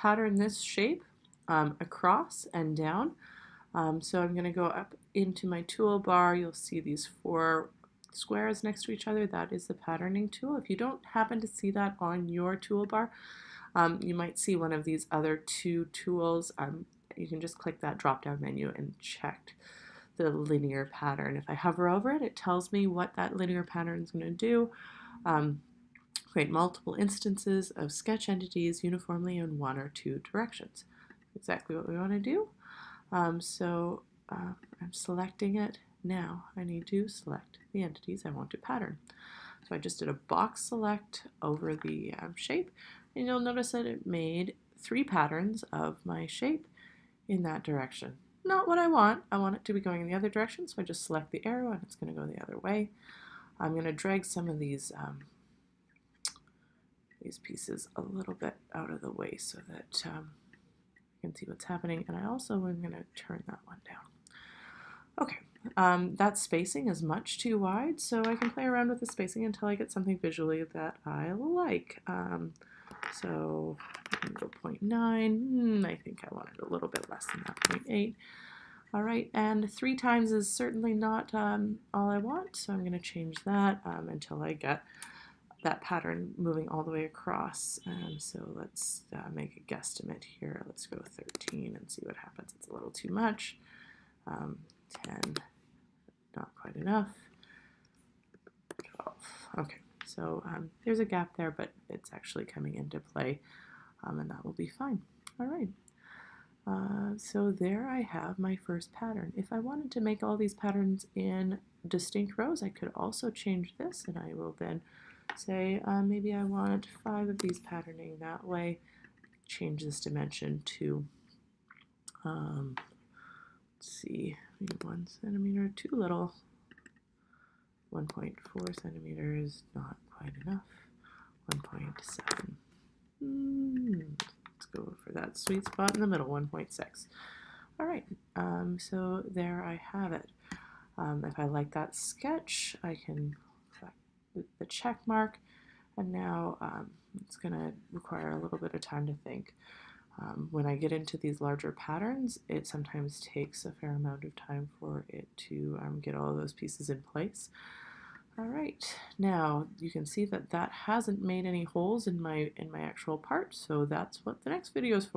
pattern this shape across and down. So I'm going to go up into my toolbar. You'll see these 4 squares next to each other. That is the patterning tool. If you don't happen to see that on your toolbar, you might see one of these other 2 tools. You can just click that drop-down menu and check the linear pattern. If I hover over it, it tells me what that linear pattern is going to do. Create multiple instances of sketch entities uniformly in 1 or 2 directions. Exactly what we want to do. I'm selecting it now. I need to select the entities I want to pattern. So I just did a box select over the shape, and you'll notice that it made 3 patterns of my shape in that direction. Not what I want. I want it to be going in the other direction, so I just select the arrow and it's going to go the other way. I'm going to drag some of these pieces a little bit out of the way so that you can see what's happening, and I also am going to turn that one down. Okay, that spacing is much too wide, so I can play around with the spacing until I get something visually that I like. So I can go 0.9. I think I wanted a little bit less than that, 0.8. All right, and 3 times is certainly not all I want, so I'm going to change that until I get that pattern moving all the way across. So let's make a guesstimate here. Let's go 13 and see what happens. It's a little too much. 10, not quite enough. 12. Okay, so there's a gap there, but it's actually coming into play, and that will be fine. All right. So there I have my first pattern. If I wanted to make all these patterns in distinct rows, I could also change this, and I will then say maybe I want 5 of these patterning that way. Change this dimension to, let's see, maybe 1 centimeter, too little. 1.4 centimeters, not quite enough. 1.7. Let's go for that sweet spot in the middle, 1.6. All right, so there I have it. If I like that sketch, I can select the check mark, and now it's going to require a little bit of time to think. When I get into these larger patterns, it sometimes takes a fair amount of time for it to get all those pieces in place. All right, now you can see that that hasn't made any holes in my actual part, so that's what the next video is for.